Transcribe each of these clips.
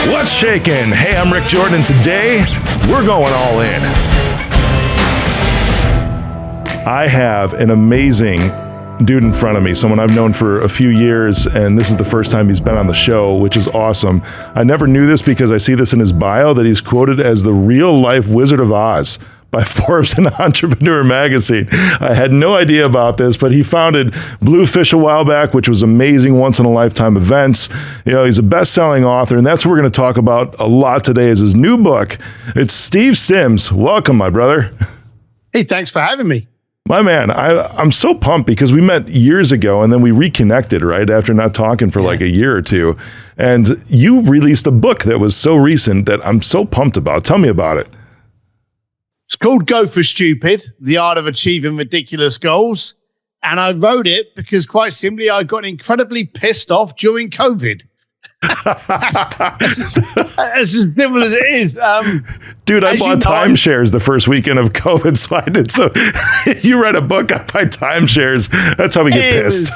What's shaking? Hey, I'm Rick Jordan. Today, we're going all in. I have an amazing dude in front of me, someone I've known for a few years, and this is the first time he's been on the show, which is awesome. I never knew this because I see this in his bio that he's quoted as the real-life Wizard of Oz by Forbes and Entrepreneur Magazine. I had no idea about this, but he founded Bluefish a while back, which was amazing, once-in-a-lifetime events. You know, he's a best-selling author, and that's what we're going to talk about a lot today is his new book. It's Steve Sims. Welcome, my brother. Hey, thanks for having me. My man, I'm so pumped because we met years ago and then we reconnected, right, after not talking for like a year or two. And you released a book that was so recent that I'm so pumped about. Tell me about it. It's called Go for Stupid, The Art of Achieving Ridiculous Goals. And I wrote it because, quite simply, I got incredibly pissed off during COVID. As simple as it is. Dude, I bought timeshares the first weekend of COVID, so I did. So you read a book, I buy timeshares. That's how we get pissed.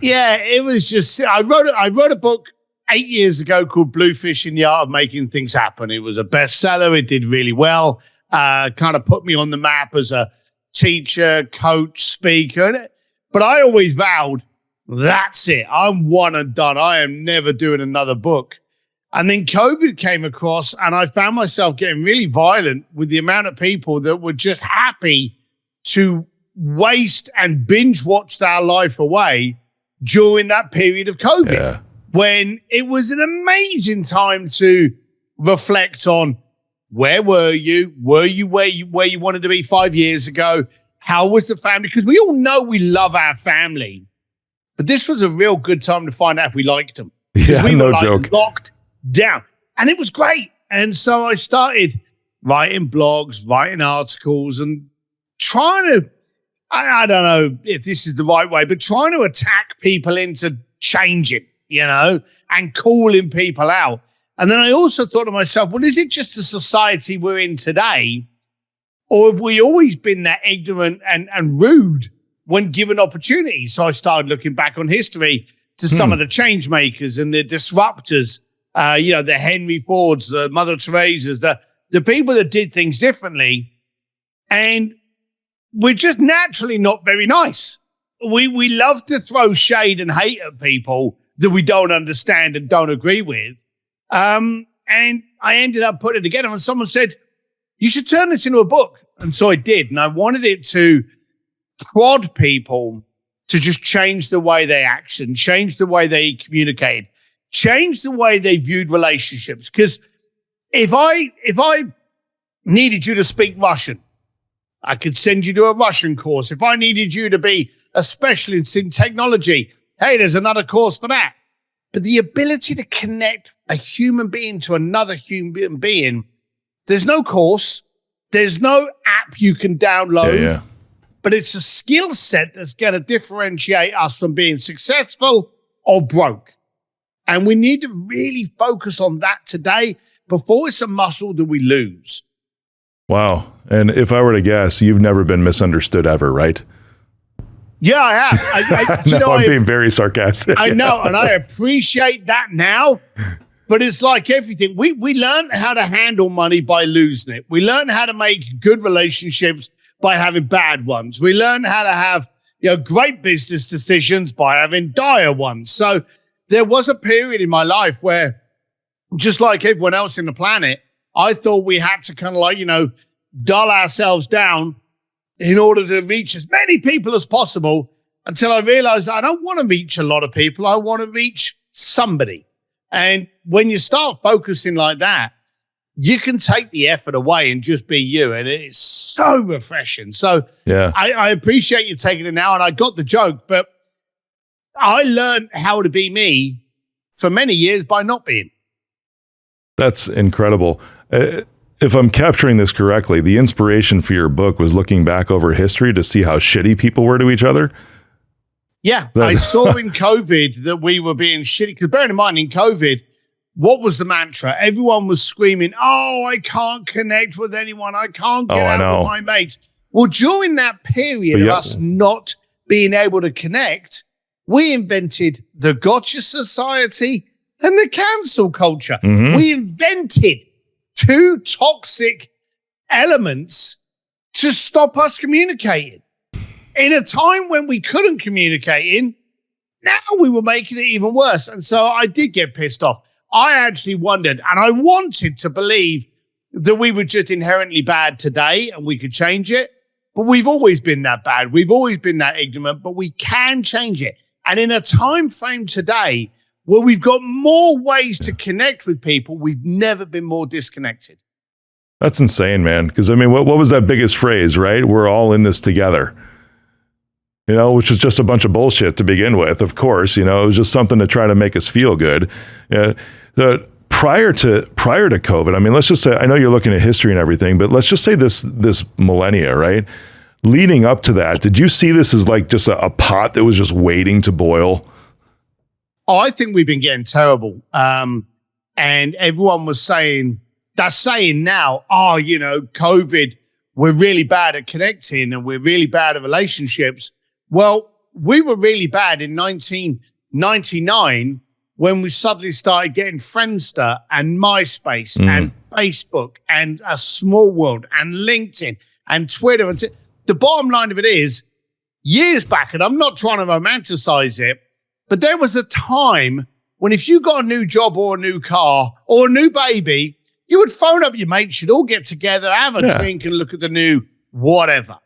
It was just, I wrote a book 8 years ago called Bluefish in the Art of Making Things Happen. It was a bestseller. It did really well. Kind of put me on the map as a teacher, coach, speaker. But I always vowed, that's it. I'm one and done. I am never doing another book. And then COVID came across and I found myself getting really violent with the amount of people that were just happy to waste and binge watch their life away during that period of COVID, when it was an amazing time to reflect on where were you? Were you where you wanted to be 5 years ago? How was the family? Because we all know we love our family. But this was a real good time to find out if we liked them. Yeah, we were joke. Locked down. And it was great. And so I started writing blogs, writing articles, and trying to, I don't know if this is the right way, but trying to attack people into changing, and calling people out. And then I also thought to myself, well, is it just the society we're in today? Or have we always been that ignorant and rude when given opportunities? So I started looking back on history to some of the change makers and the disruptors, the Henry Fords, the Mother Teresas, the people that did things differently. And we're just naturally not very nice. We love to throw shade and hate at people that we don't understand and don't agree with. And I ended up putting it together and someone said, you should turn this into a book. And so I did. And I wanted it to prod people to just change the way they action, change the way they communicate, change the way they viewed relationships. Because if I needed you to speak Russian, I could send you to a Russian course. If I needed you to be a specialist in technology, hey, there's another course for that. But the ability to connect a human being to another human being, there's no course, there's no app you can download, but it's a skill set that's going to differentiate us from being successful or broke. And we need to really focus on that today before it's a muscle that we lose. Wow. And if I were to guess, you've never been misunderstood ever, right? Yeah, I have. I'm being very sarcastic. I know, and I appreciate that now. But it's like everything. We learn how to handle money by losing it. We learn how to make good relationships by having bad ones. We learn how to have great business decisions by having dire ones. So there was a period in my life where, just like everyone else in the planet, I thought we had to kind of dull ourselves down in order to reach as many people as possible, until I realized I don't want to reach a lot of people. I want to reach somebody. And when you start focusing like that, you can take the effort away and just be you. And it's so refreshing. So I appreciate you taking it now. And I got the joke, but I learned how to be me for many years by not being. That's incredible. If I'm capturing this correctly, the inspiration for your book was looking back over history to see how shitty people were to each other. Yeah, I saw in COVID that we were being shitty. Because bearing in mind, in COVID, what was the mantra? Everyone was screaming, oh, I can't connect with anyone. I can't get out with my mates. Well, during that period of us not being able to connect, we invented the gotcha society and the cancel culture. We invented two toxic elements to stop us communicating. In a time when we couldn't communicate now we were making it even worse. And so I did get pissed off. I actually wondered, and I wanted to believe that we were just inherently bad today and we could change it. But we've always been that bad. We've always been that ignorant, but we can change it. And in a time frame today where we've got more ways to connect with people, we've never been more disconnected. That's insane, man. Because, I mean, what was that biggest phrase, right? We're all in this together. You know, which was just a bunch of bullshit to begin with, of course. You know, it was just something to try to make us feel good. Prior to COVID, I mean, let's just say, I know you're looking at history and everything, but let's just say this millennia, right? Leading up to that, did you see this as like just a pot that was just waiting to boil? Oh, I think we've been getting terrible. And everyone was saying now, oh, you know, COVID, we're really bad at connecting and we're really bad at relationships. Well, we were really bad in 1999 when we suddenly started getting Friendster and MySpace and Facebook and A Small World and LinkedIn and Twitter. And the bottom line of it is, years back, and I'm not trying to romanticize it, but there was a time when if you got a new job or a new car or a new baby, you would phone up your mates, you'd all get together, have a drink and look at the new whatever.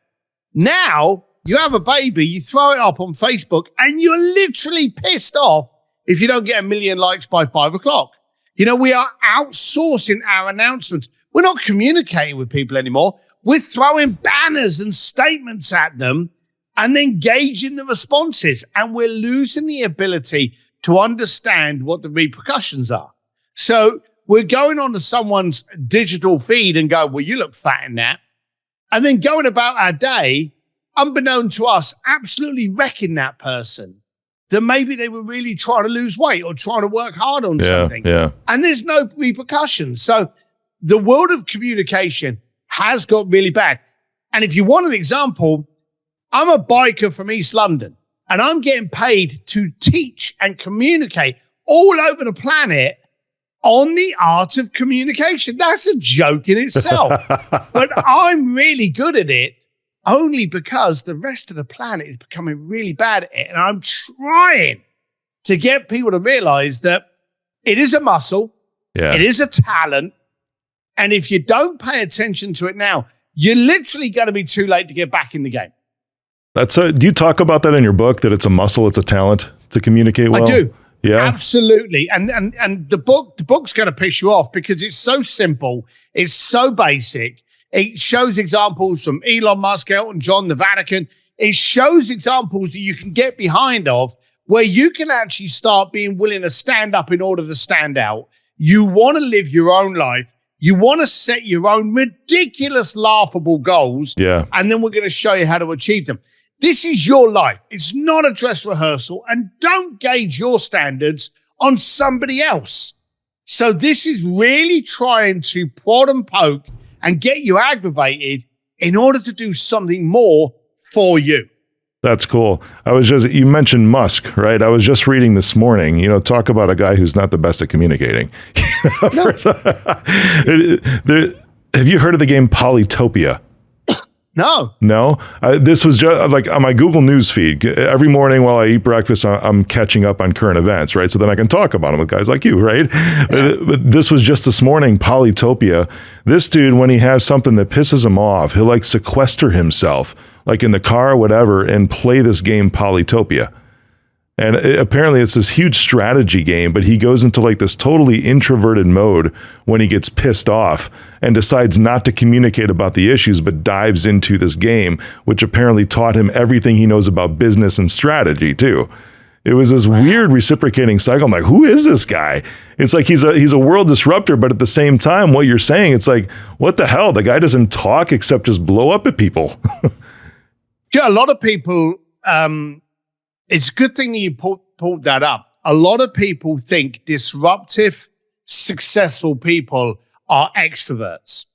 Now, you have a baby, you throw it up on Facebook, and you're literally pissed off if you don't get 1 million likes by 5 o'clock. You know, we are outsourcing our announcements. We're not communicating with people anymore. We're throwing banners and statements at them and then gauging the responses. And we're losing the ability to understand what the repercussions are. So we're going onto someone's digital feed and go, well, you look fat in that. And then going about our day, unbeknown to us, absolutely wrecking that person, that maybe they were really trying to lose weight or trying to work hard on something. Yeah. And there's no repercussions. So the world of communication has got really bad. And if you want an example, I'm a biker from East London and I'm getting paid to teach and communicate all over the planet on the art of communication. That's a joke in itself. But I'm really good at it only because the rest of the planet is becoming really bad at it. And I'm trying to get people to realize that it is a muscle. Yeah. It is a talent. And if you don't pay attention to it now, you're literally going to be too late to get back in the game. Do you talk about that in your book, that it's a muscle, it's a talent to communicate well? I do. Yeah, absolutely. And the book's going to piss you off because it's so simple. It's so basic. It shows examples from Elon Musk, Elton John, the Vatican. It shows examples that you can get behind of where you can actually start being willing to stand up in order to stand out. You want to live your own life. You want to set your own ridiculous, laughable goals. Yeah. And then we're going to show you how to achieve them. This is your life. It's not a dress rehearsal, and don't gauge your standards on somebody else. So this is really trying to prod and poke and get you aggravated in order to do something more for you. That's cool. You mentioned Musk, right? I was just reading this morning, talk about a guy who's not the best at communicating. No. Have you heard of the game Polytopia? No. This was just like on my Google News feed. Every morning while I eat breakfast, I'm catching up on current events, right? So then I can talk about them with guys like you, right? Yeah. But this was just this morning, Polytopia. This dude, when he has something that pisses him off, he'll like sequester himself, like in the car or whatever, and play this game Polytopia. And apparently it's this huge strategy game, but he goes into like this totally introverted mode when he gets pissed off and decides not to communicate about the issues, but dives into this game, which apparently taught him everything he knows about business and strategy too. It was this weird reciprocating cycle. I'm like, who is this guy? It's like he's a world disruptor, but at the same time, what you're saying, it's like, what the hell? The guy doesn't talk except just blow up at people. Yeah, a lot of people... It's a good thing that you pulled that up. A lot of people think disruptive, successful people are extroverts.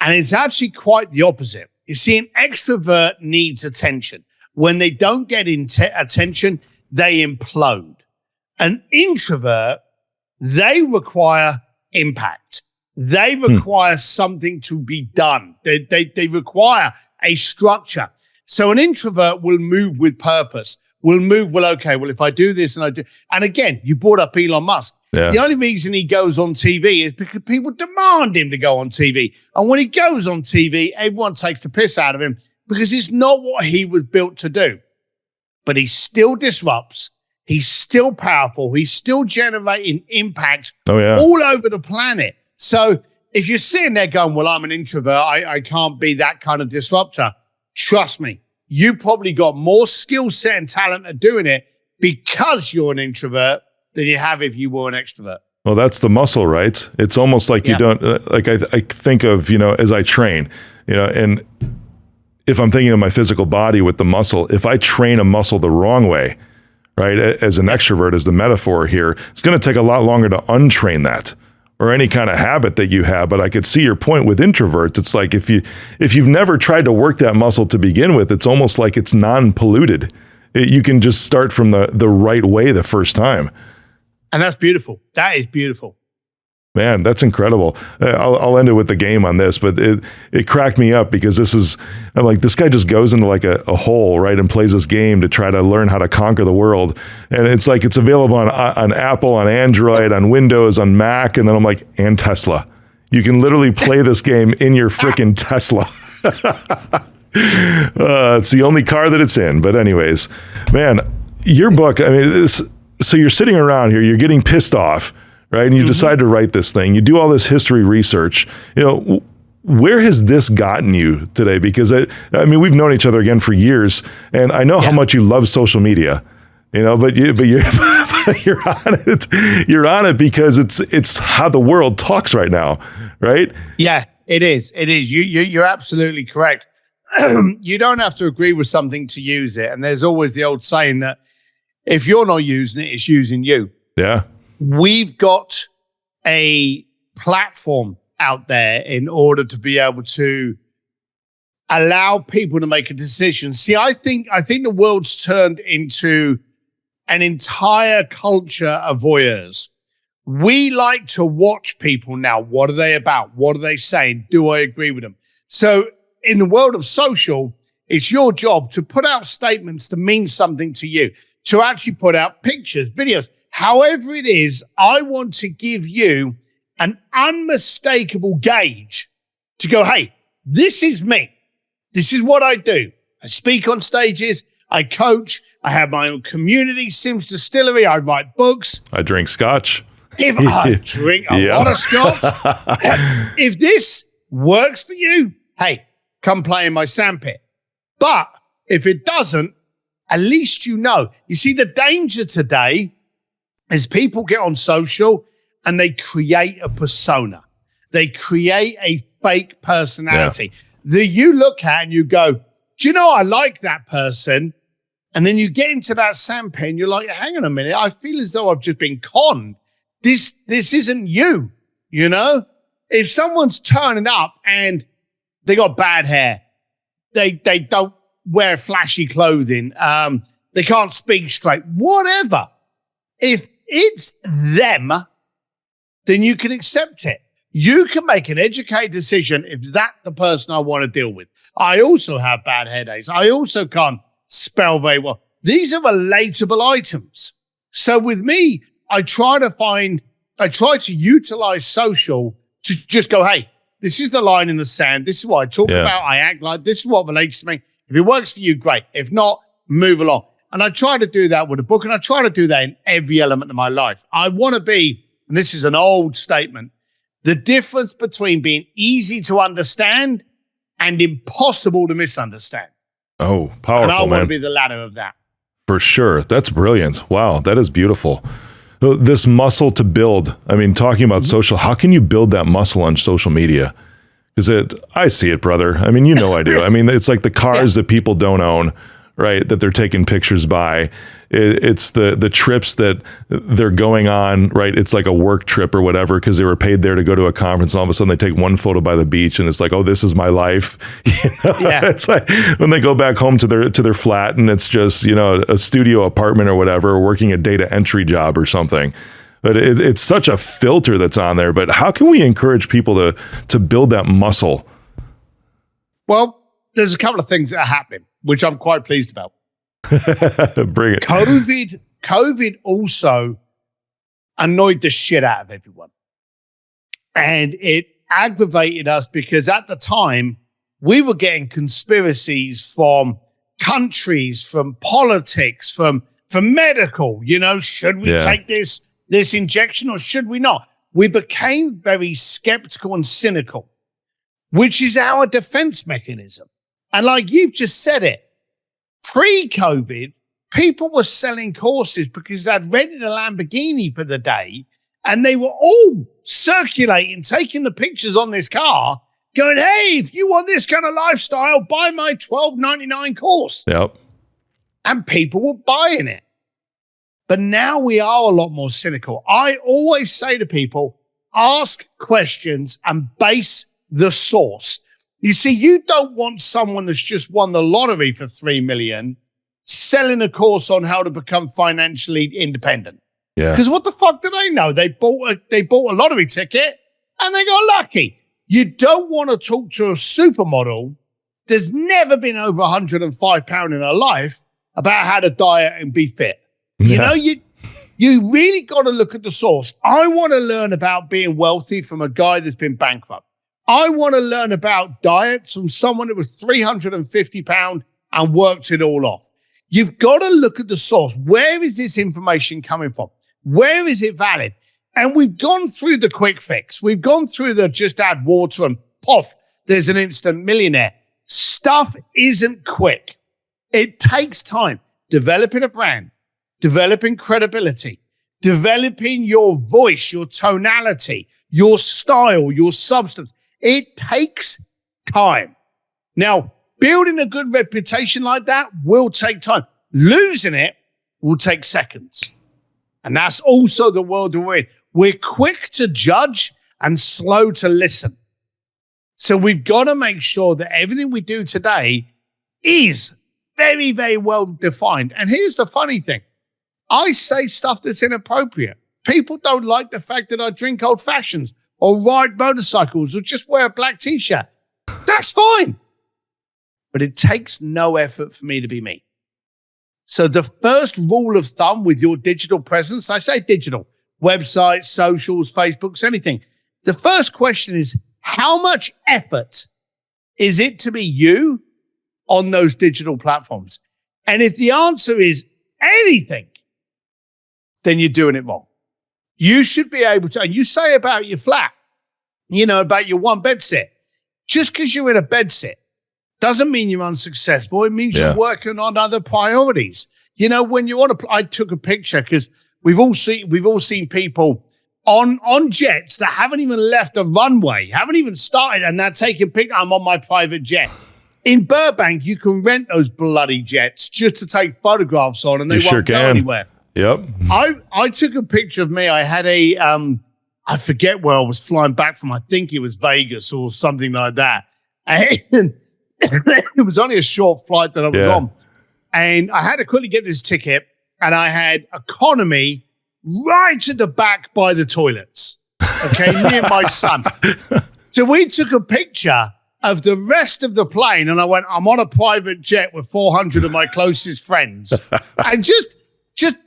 And it's actually quite the opposite. You see, an extrovert needs attention. When they don't get attention, they implode. An introvert they require impact. They require something to be done. They require a structure. So an introvert will move with purpose. Will move, okay, if I do this and again, you brought up Elon Musk. Yeah. The only reason he goes on TV is because people demand him to go on TV. And when he goes on TV, everyone takes the piss out of him because it's not what he was built to do. But he still disrupts. He's still powerful. He's still generating impact all over the planet. So if you're sitting there going, well, I'm an introvert, I can't be that kind of disruptor. Trust me, you probably got more skill set and talent at doing it because you're an introvert than you have if you were an extrovert. Well, that's the muscle, right? It's almost like you don't, like I think of, as I train, and if I'm thinking of my physical body with the muscle, if I train a muscle the wrong way, right, as an extrovert, as the metaphor here, it's going to take a lot longer to untrain that or any kind of habit that you have. But I could see your point with introverts. It's like if you've never tried to work that muscle to begin with, it's almost like it's non-polluted. You can just start from the right way the first time. And that's beautiful. That is beautiful. Man, that's incredible. I'll end it with the game on this, but it cracked me up because I'm like, this guy just goes into like a hole, right, and plays this game to try to learn how to conquer the world. And it's like it's available on Apple, on Android, on Windows, on Mac, and then I'm like, and Tesla. You can literally play this game in your freaking Tesla. It's the only car that it's in. But anyways, man, your book, I mean, so you're sitting around here, you're getting pissed off, right? And you decide to write this thing. You do all this history research. Where has this gotten you today? Because I mean, we've known each other again for years, and I know how much you love social media. But you're you're on it. You're on it because it's how the world talks right now, right? Yeah, it is. It is. You're absolutely correct. You don't have to agree with something to use it, and there's always the old saying that if you're not using it, it's using you. Yeah. We've got a platform out there in order to be able to allow people to make a decision. See, I think the world's turned into an entire culture of voyeurs. We like to watch people now. What are they about? What are they saying? Do I agree with them? So in the world of social, it's your job to put out statements that mean something to you, to actually put out pictures, videos. However it is, I want to give you an unmistakable gauge to go, hey, this is me. This is what I do. I speak on stages. I coach. I have my own community, Sims Distillery. I write books. I drink scotch. If I drink a lot of scotch, if this works for you, hey, come play in my sandpit. But if it doesn't, at least you know. You see, the danger today is people get on social and they create a persona. They create a fake personality that you look at and you go, do you know, I like that person. And then you get into that sandpit and you're like, hang on a minute. I feel as though I've just been conned. This isn't you, If someone's turning up and they got bad hair, they don't wear flashy clothing, they can't speak straight, whatever. If it's them, then you can accept it. You can make an educated decision if that's the person I want to deal with. I also have bad hair days. I also can't spell very well. These are relatable items. So with me, I try to utilize social to just go, hey, this is the line in the sand. This is what I talk about. I act like this is what relates to me. If it works for you, great. If not, move along. And I try to do that with a book, and I try to do that in every element of my life. I want to be, and this is an old statement, the difference between being easy to understand and impossible to misunderstand. Oh, powerful, and I man. want to be the latter of that. For sure. That's brilliant. Wow, that is beautiful. This muscle to build. I mean, talking about social, how can you build that muscle on social media? Because I see it, brother. I mean, I do. I mean, it's like the cars that people don't own, right? That they're taking pictures by. It's the trips that they're going on, right? It's like a work trip or whatever because they were paid there to go to a conference. And all of a sudden they take one photo by the beach and it's like, oh, this is my life. It's like when they go back home to their flat and it's just, a studio apartment or whatever, or working a data entry job or something. But it's such a filter that's on there. But how can we encourage people to build that muscle? Well, there's a couple of things that are happening, which I'm quite pleased about. Bring it. COVID also annoyed the shit out of everyone. And it aggravated us because at the time, we were getting conspiracies from countries, from politics, from medical. Should we take this injection or should we not? We became very skeptical and cynical, which is our defense mechanism. And like you've just said it, pre-COVID, people were selling courses because they'd rented a Lamborghini for the day and they were all circulating, taking the pictures on this car, going, hey, if you want this kind of lifestyle, buy my $12.99 course. Yep. And people were buying it. But now we are a lot more cynical. I always say to people, ask questions and base the source. You see, you don't want someone that's just won the lottery for $3 million selling a course on how to become financially independent. Yeah. Because what the fuck do they know? They bought a lottery ticket and they got lucky. You don't want to talk to a supermodel that's never been over 105 pounds in her life about how to diet and be fit. Yeah. You really got to look at the source. I want to learn about being wealthy from a guy that's been bankrupt. I want to learn about diets from someone that was 350 pounds and worked it all off. You've got to look at the source. Where is this information coming from? Where is it valid? And we've gone through the quick fix. We've gone through the just add water and poof, there's an instant millionaire. Stuff isn't quick. It takes time. Developing a brand, developing credibility, developing your voice, your tonality, your style, your substance. It takes time. Now, building a good reputation like that will take time. Losing it will take seconds. And that's also the world we're in. We're quick to judge and slow to listen. So we've got to make sure that everything we do today is very, very well defined. And here's the funny thing. I say stuff that's inappropriate. People don't like the fact that I drink old fashions or ride motorcycles or just wear a black t-shirt. That's fine. But it takes no effort for me to be me. So the first rule of thumb with your digital presence, I say digital, websites, socials, Facebooks, anything. The first question is, how much effort is it to be you on those digital platforms? And if the answer is anything, then you're doing it wrong. You should be able to, and you say about your flat, about your one bed set. Just because you're in a bed set doesn't mean you're unsuccessful. It means you're working on other priorities. When you want to, I took a picture because we've all seen people on jets that haven't even left the runway, haven't even started, and they're taking pictures. I'm on my private jet. In Burbank, you can rent those bloody jets just to take photographs on, and they won't go anywhere. Yep. I took a picture of me. I had I forget where I was flying back from. I think it was Vegas or something like that. And it was only a short flight that I was on. And I had to quickly get this ticket, and I had economy right to the back by the toilets. Okay, me and my son. So we took a picture of the rest of the plane, and I went, I'm on a private jet with 400 of my closest friends. And just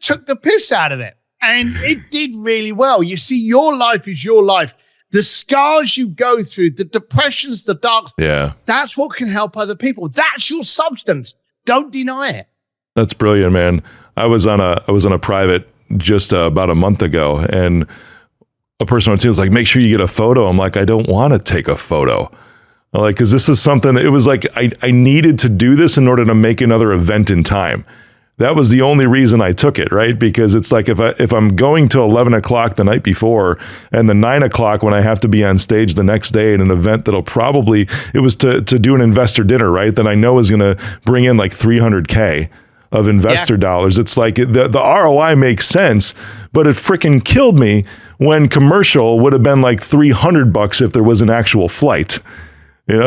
took the piss out of it. And it did really well. You see, your life is your life. The scars you go through, the depressions, the darks, that's what can help other people. That's your substance. Don't deny it. That's brilliant, man. I was on a private just about a month ago, and a person on the team was like, make sure you get a photo. I'm like, I don't want to take a photo. Like, because this is something, it was like, I needed to do this in order to make another event in time. That was the only reason I took it, right? Because it's like, if I'm going to 11 o'clock the night before and the 9 o'clock when I have to be on stage the next day at an event that'll probably, it was to do an investor dinner, right? That I know is going to bring in like 300K of investor dollars. It's like the ROI makes sense, but it freaking killed me when commercial would have been like $300 if there was an actual flight.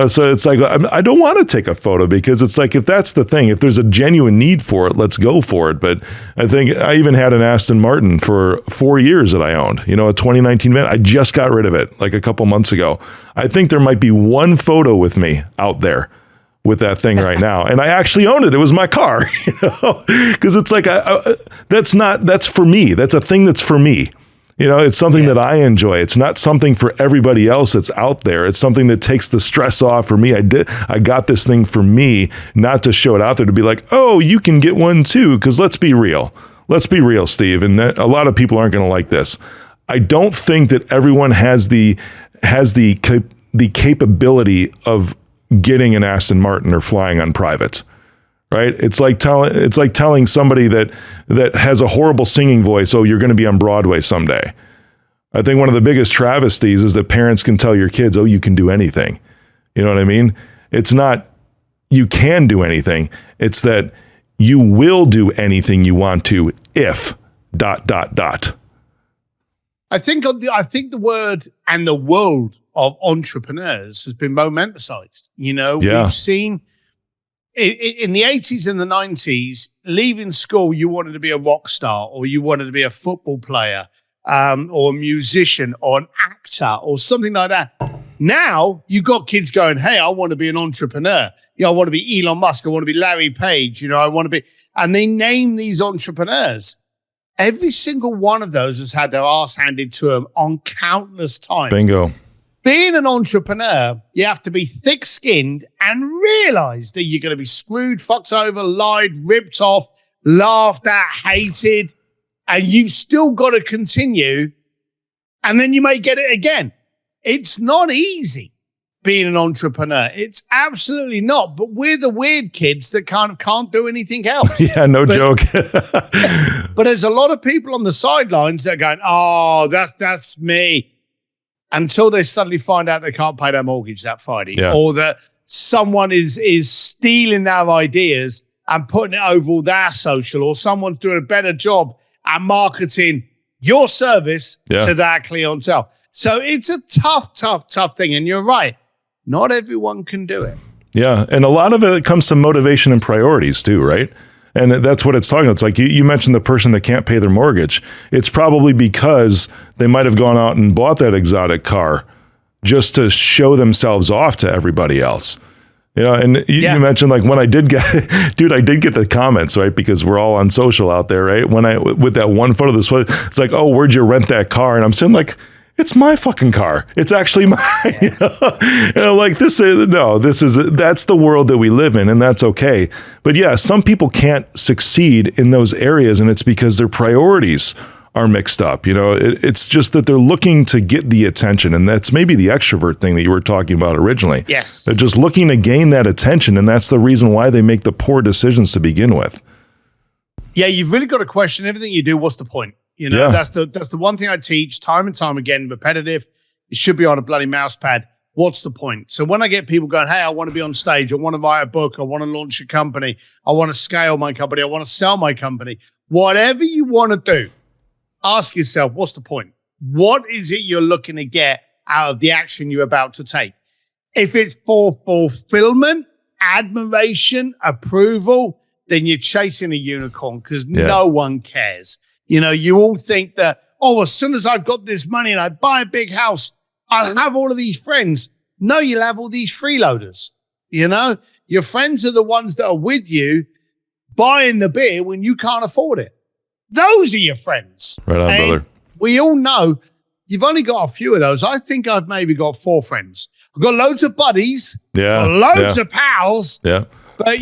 So it's like, I don't want to take a photo because it's like, if that's the thing, if there's a genuine need for it, let's go for it. But I think I even had an Aston Martin for 4 years that I owned, a 2019 van. I just got rid of it like a couple months ago. I think there might be one photo with me out there with that thing right now. And I actually owned it. It was my car, because it's like, that's for me. That's a thing that's for me. It's something that I enjoy. It's not something for everybody else that's out there. It's something that takes the stress off for me. I got this thing for me, not to show it out there to be like, oh, you can get one too. Because let's be real. Let's be real, Steve. And a lot of people aren't going to like this. I don't think that everyone has the capability of getting an Aston Martin or flying on private. Right? It's like telling somebody that has a horrible singing voice, oh, you're going to be on Broadway someday. I think one of the biggest travesties is that parents can tell your kids, oh, you can do anything. You know what I mean? It's not you can do anything. It's that you will do anything you want to if ... I think the word and the world of entrepreneurs has been romanticized. We've seen in the 80s and the 90s, leaving school, you wanted to be a rock star, or you wanted to be a football player, or a musician, or an actor, or something like that. Now you got kids going, hey, I want to be an entrepreneur. I want to be Elon Musk. I want to be Larry Page. I want to be, and they name these entrepreneurs. Every single one of those has had their ass handed to them on countless times. Bingo. Being an entrepreneur, you have to be thick-skinned and realize that you're going to be screwed, fucked over, lied, ripped off, laughed at, hated, and you've still got to continue, and then you may get it again. It's not easy being an entrepreneur. It's absolutely not. But we're the weird kids that kind of can't do anything else. Yeah, no joke. But there's a lot of people on the sidelines that are going, oh, that's me. Until they suddenly find out they can't pay their mortgage that Friday, or that someone is stealing their ideas and putting it over all their social, or someone's doing a better job at marketing your service to their clientele. So it's a tough thing. And you're right. Not everyone can do it. Yeah. And a lot of it comes to motivation and priorities too, right? And that's what it's talking about. It's like you mentioned the person that can't pay their mortgage. It's probably because they might have gone out and bought that exotic car just to show themselves off to everybody else. And you mentioned like when I did get the comments, right? Because we're all on social out there, right? With that one photo, it's like, oh, where'd you rent that car? And I'm saying like, it's my fucking car. It's actually mine. And I'm like, that's the world that we live in, and that's okay. But yeah, some people can't succeed in those areas, and it's because their priorities are mixed up. It's just that they're looking to get the attention, and that's maybe the extrovert thing that you were talking about originally. Yes. They're just looking to gain that attention, and that's the reason why they make the poor decisions to begin with. Yeah, you've really got to question everything you do. What's the point? That's the one thing I teach time and time again, repetitive. It should be on a bloody mouse pad. What's the point? So when I get people going, hey, I want to be on stage, I want to write a book, I want to launch a company, I want to scale my company, I want to sell my company, whatever you want to do, ask yourself, what's the point? What is it you're looking to get out of the action you're about to take? If it's for fulfillment, admiration, approval, then you're chasing a unicorn because no one cares. You all think that, oh, as soon as I've got this money and I buy a big house, I'll have all of these friends. No, you'll have all these freeloaders. Your friends are the ones that are with you buying the beer when you can't afford it. Those are your friends. Right on, brother. We all know you've only got a few of those. I think I've maybe got 4 friends. I've got loads of buddies, loads of pals. Yeah. But,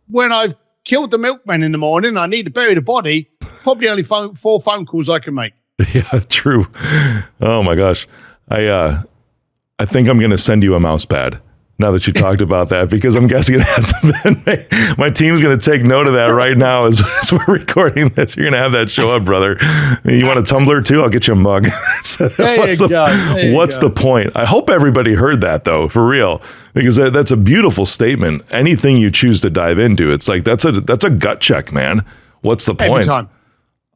when I've killed the milkman in the morning, I need to bury the body, probably only 4 phone calls I can make. Yeah, true. Oh my gosh. I think I'm going to send you a mouse pad now that you talked about that, because I'm guessing it hasn't been made. My team's going to take note of that right now as we're recording this. You're going to have that show up, brother. You want a tumbler too? I'll get you a mug. What's the point? I hope everybody heard that though, for real, because that's a beautiful statement. Anything you choose to dive into, it's like, that's a gut check, man. What's the point? Every time.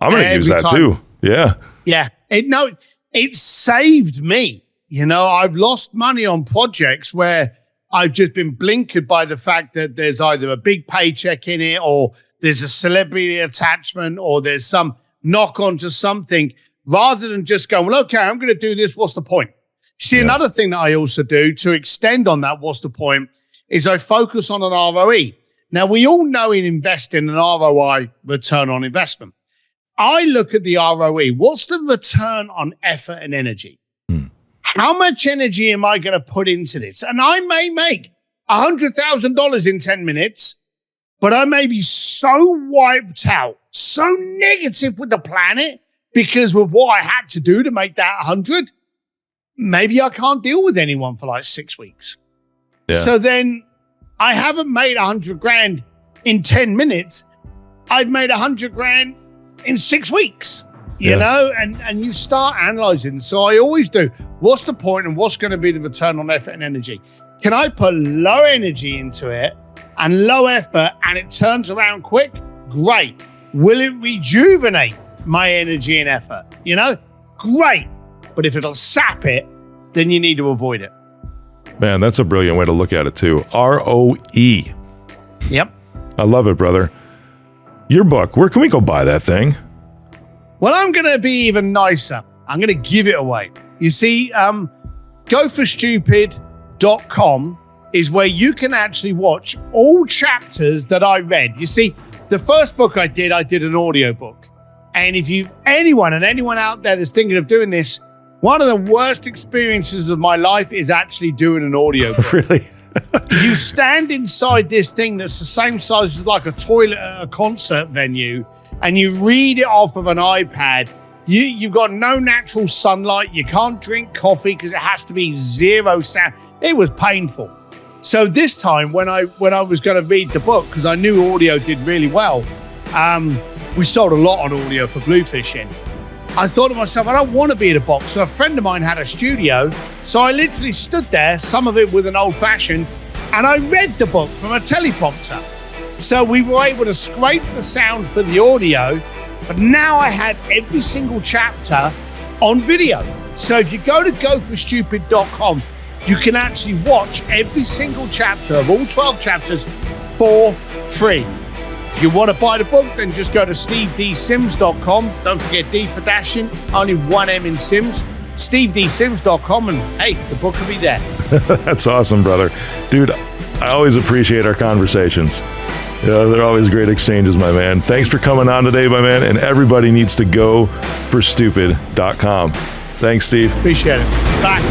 I'm going to use that too. Yeah. Yeah. It saved me. I've lost money on projects where I've just been blinkered by the fact that there's either a big paycheck in it, or there's a celebrity attachment, or there's some knock on to something, rather than just going, well, okay, I'm going to do this. What's the point? See, another thing that I also do to extend on that, what's the point, is I focus on an ROE. Now, we all know in investing an ROI, return on investment. I look at the ROE. What's the return on effort and energy? How much energy am I going to put into this? And I may make $100,000 in 10 minutes, but I may be so wiped out, so negative with the planet because of what I had to do to make that 100. Maybe I can't deal with anyone for like 6 weeks. Yeah. So then I haven't made 100 grand in 10 minutes. I've made 100 grand in 6 weeks, you know, and you start analyzing. So I always do. What's the point and what's going to be the return on effort and energy? Can I put low energy into it and low effort and it turns around quick? Great. Will it rejuvenate my energy and effort? You know, great. But if it'll sap it, then you need to avoid it. Man, that's a brilliant way to look at it too. ROE. Yep. I love it, brother. Your book, where can we go buy that thing? Well, I'm going to be even nicer. I'm going to give it away. You see, goforstupid.com is where you can actually watch all chapters that I read. You see, the first book I did an audio book. And if anyone out there that's thinking of doing this, one of the worst experiences of my life is actually doing an audio book. Really? You stand inside this thing that's the same size as like a toilet at a concert venue, and you read it off of an iPad. You've got no natural sunlight. You can't drink coffee because it has to be zero sound. It was painful. So this time when I was going to read the book, because I knew audio did really well, we sold a lot on audio for Bluefishing. I thought to myself, I don't want to be in a box. So a friend of mine had a studio. So I literally stood there, some of it with an old fashioned, and I read the book from a teleprompter. So we were able to scrape the sound for the audio, but now I had every single chapter on video. So if you go to goforstupid.com, you can actually watch every single chapter of all 12 chapters for free. If you want to buy the book, then just go to stevedsims.com. Don't forget D for dashing, only one M in Sims. stevedsims.com, and hey, the book will be there. That's awesome, brother. Dude, I always appreciate our conversations. They're always great exchanges, my man. Thanks for coming on today, my man. And everybody needs to go for stupid.com. Thanks, Steve. Appreciate it. Bye.